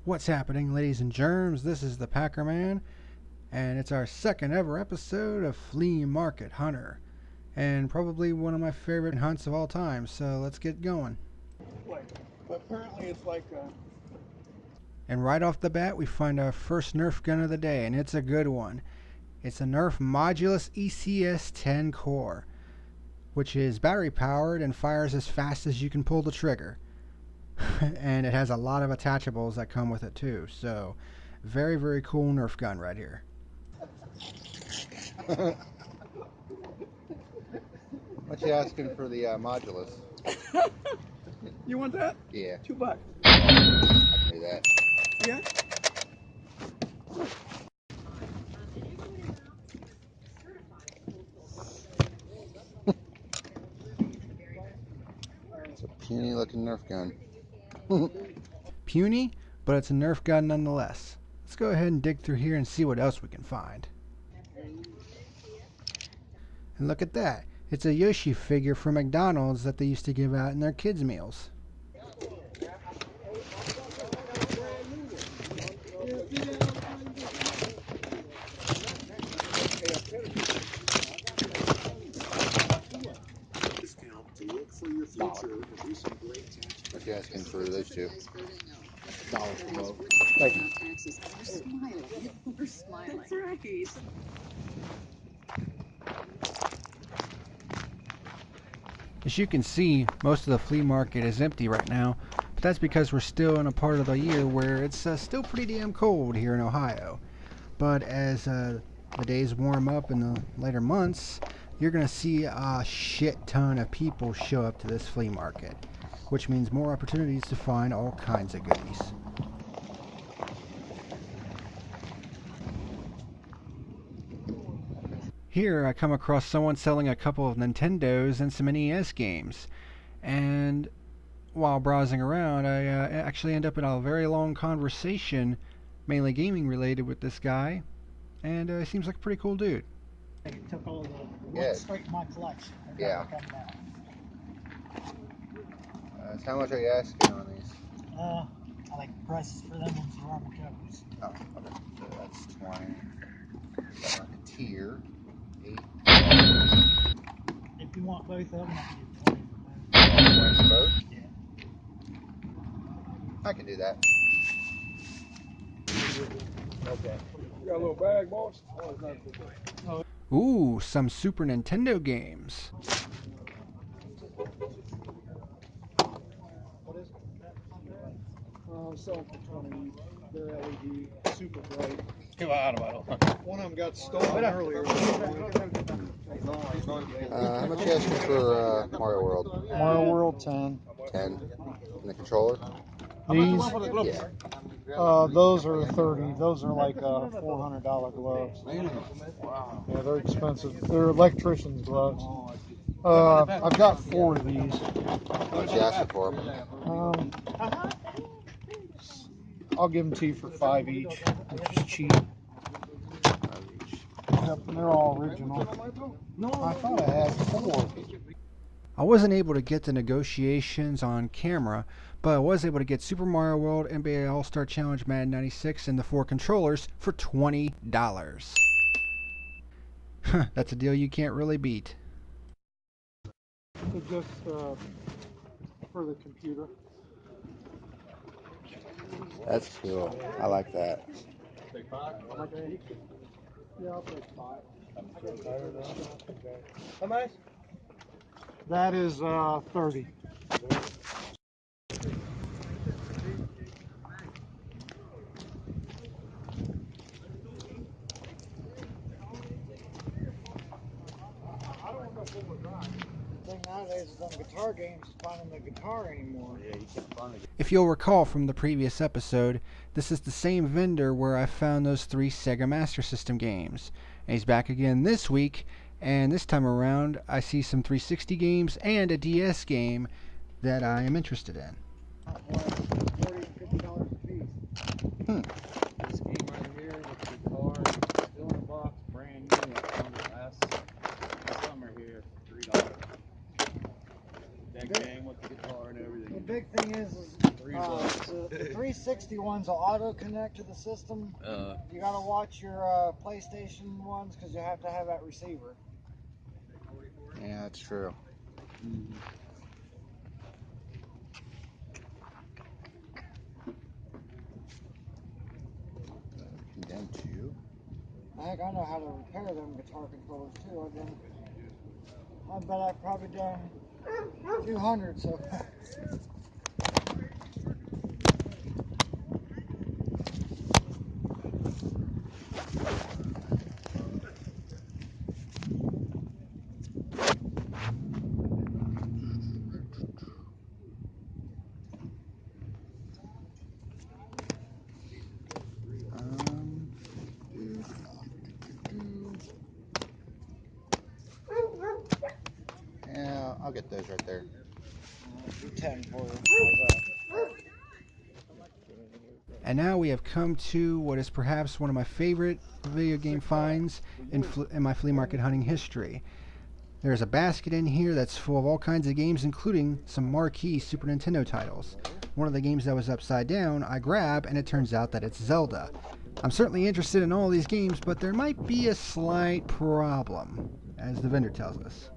What's happening, ladies and germs? This is the PackerMan, and it's our second ever episode of Flea Market Hunter, and probably one of my favorite hunts of all time, so let's get going. But apparently it's like a... And right off the bat, we find our first Nerf gun of the day, and it's a good one. It's a Nerf Modulus ECS-10 core, which is battery powered and fires as fast as you can pull the trigger. And it has a lot of attachables that come with it too, so very, very cool Nerf gun right here. What you asking for the Modulus? You want that? Yeah. $2. I can do that. Yeah? It's a puny looking Nerf gun. Puny, but it's a Nerf gun nonetheless. Let's go ahead and dig through here and see what else we can find. And look at that. It's a Yoshi figure from McDonald's that they used to give out in their kids' meals. What you asking for those two? $1 for both. Thank you. We're smiling. That's right. As you can see, most of the flea market is empty right now, but that's because we're still in a part of the year where it's still pretty damn cold here in Ohio. But as the days warm up in the later months, you're going to see a shit ton of people show up to this flea market, which means more opportunities to find all kinds of goodies. Here I come across someone selling a couple of Nintendos and some NES games, and while browsing around I actually end up in a very long conversation, mainly gaming related, with this guy, and he seems like a pretty cool dude. It took all the Yeah. straight from my collection. Yeah. So how much are you asking on these? I like prices for them ones are on the covers. Oh, okay. So that's 20. Got Rocketeer. 8. If you want both of them, I can do 20 for both. 20 for both? Yeah. I can do that. Okay. You got a little bag, boss? Ooh, some Super Nintendo games. Selling for 20. They're LED, super bright. Come on, One of them got stolen earlier. how much you asking for Mario World? Mario World 10. 10. And the controller? These, Yeah. those are 30. Those are like $400 gloves. Yeah, they're expensive. They're electrician's gloves. I've got 4 of these. How much you asking for them? I'll give them to you for 5 each, which is cheap. Yep, and they're all original. I thought I had 4. I wasn't able to get the negotiations on camera, but I was able to get Super Mario World, NBA All-Star Challenge, Madden 96, and the 4 controllers for $20. That's a deal you can't really beat. So just for the computer. That's cool. I like that. Yeah, I'll take 5. How much? That is 30. The thing nowadays is on guitar games is finding the guitar anymore. Yeah, you can't find it. If you'll recall from the previous episode, this is the same vendor where I found those 3 Sega Master System games. And he's back again this week, and this time around I see some 360 games and a DS game that I am interested in. $40 and $50 a piece. This game right here with the guitar, still in a box, brand new. I found it last summer here for $3. That game with the guitar and everything. The big thing is The 360 ones will auto connect to the system. You gotta watch your PlayStation ones because you have to have that receiver. Yeah, that's true. Condemned you. Heck, I know how to repair them guitar controllers too. I bet I've probably done a few hundred so far. Yeah, I'll get those right there. Do 10 for you. How's that? And now we have come to what is perhaps one of my favorite video game finds in my flea market hunting history. There's a basket in here that's full of all kinds of games, including some marquee Super Nintendo titles. One of the games that was upside down, I grab, and it turns out that it's Zelda. I'm certainly interested in all these games, but there might be a slight problem, as the vendor tells us.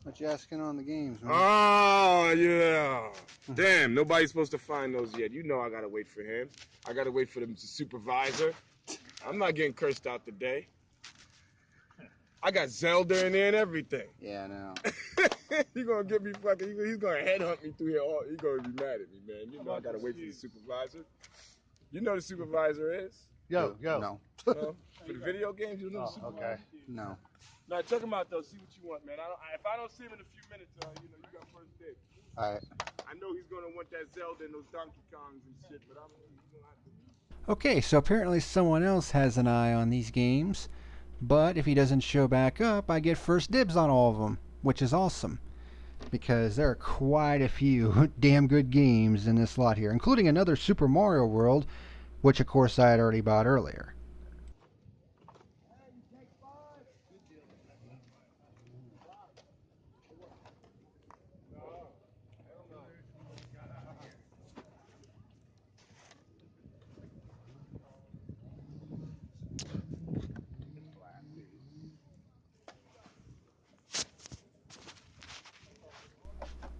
What you asking on the games, man? Oh, yeah. Damn, nobody's supposed to find those yet. You know I gotta wait for him. I gotta wait for the supervisor. I'm not getting cursed out today. I got Zelda in there and everything. Yeah, I know. He's gonna get me fucking, he's gonna headhunt me through here. He's gonna be mad at me, man. You know I gotta wait for the supervisor. You know the supervisor is? Yo. No. No? For the video games, you know the supervisor? Okay. No. Now check him out though. See what you want, man. If I don't see him in a few minutes, you got first dibs. Alright. I know he's gonna want that Zelda and those Donkey Kongs and shit, but Okay, so apparently someone else has an eye on these games, but if he doesn't show back up, I get first dibs on all of them, which is awesome, because there are quite a few damn good games in this lot here, including another Super Mario World, which of course I had already bought earlier.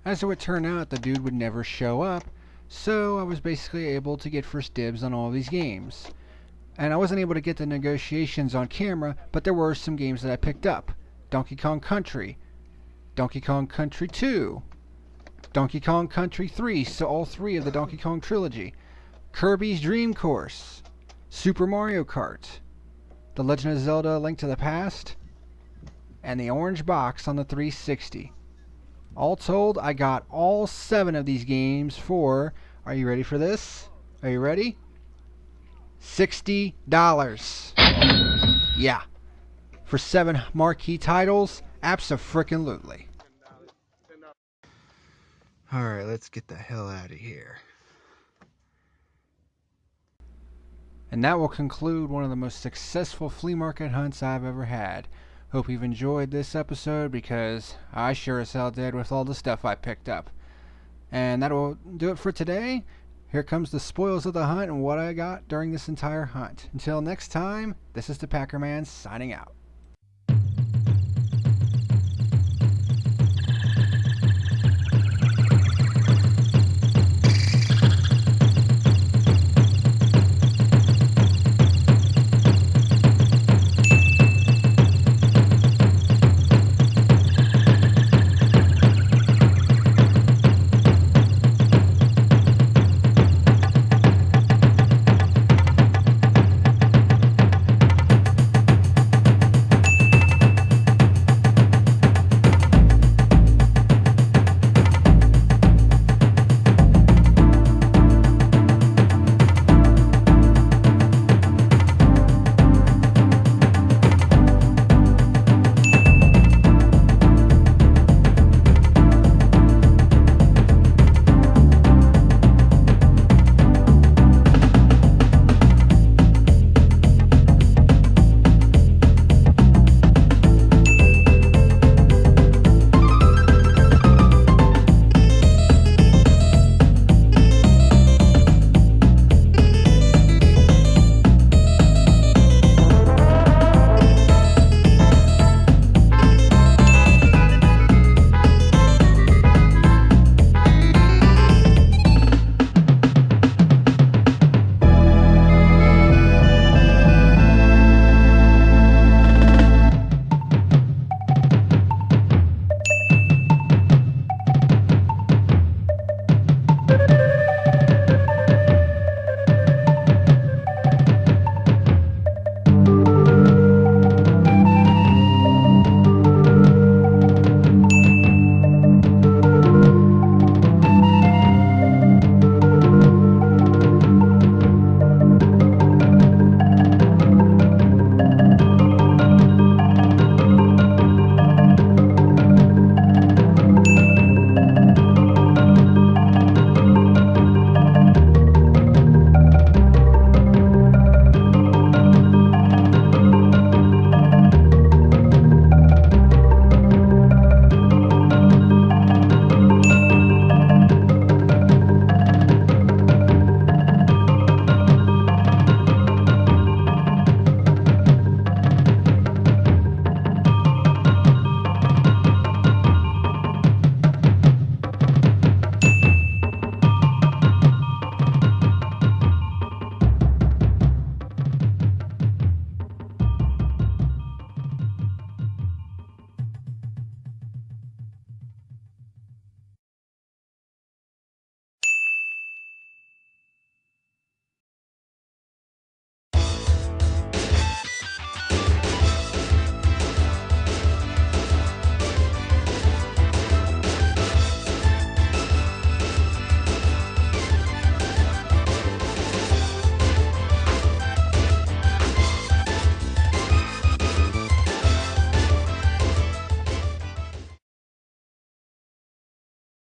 As it would turn out, the dude would never show up, so I was basically able to get first dibs on all these games. And I wasn't able to get the negotiations on camera, but there were some games that I picked up. Donkey Kong Country, Donkey Kong Country 2, Donkey Kong Country 3, so all three of the Donkey Kong trilogy, Kirby's Dream Course, Super Mario Kart, The Legend of Zelda: A Link to the Past, and the orange box on the 360. All told, I got all 7 of these games for, are you ready for this? Are you ready? $60. Yeah. For 7 marquee titles? Abso-frickin-lutely. Alright, let's get the hell out of here. And that will conclude one of the most successful flea market hunts I've ever had. Hope you've enjoyed this episode, because I sure as hell did with all the stuff I picked up. And that'll do it for today. Here comes the spoils of the hunt and what I got during this entire hunt. Until next time, this is the PackerMan signing out.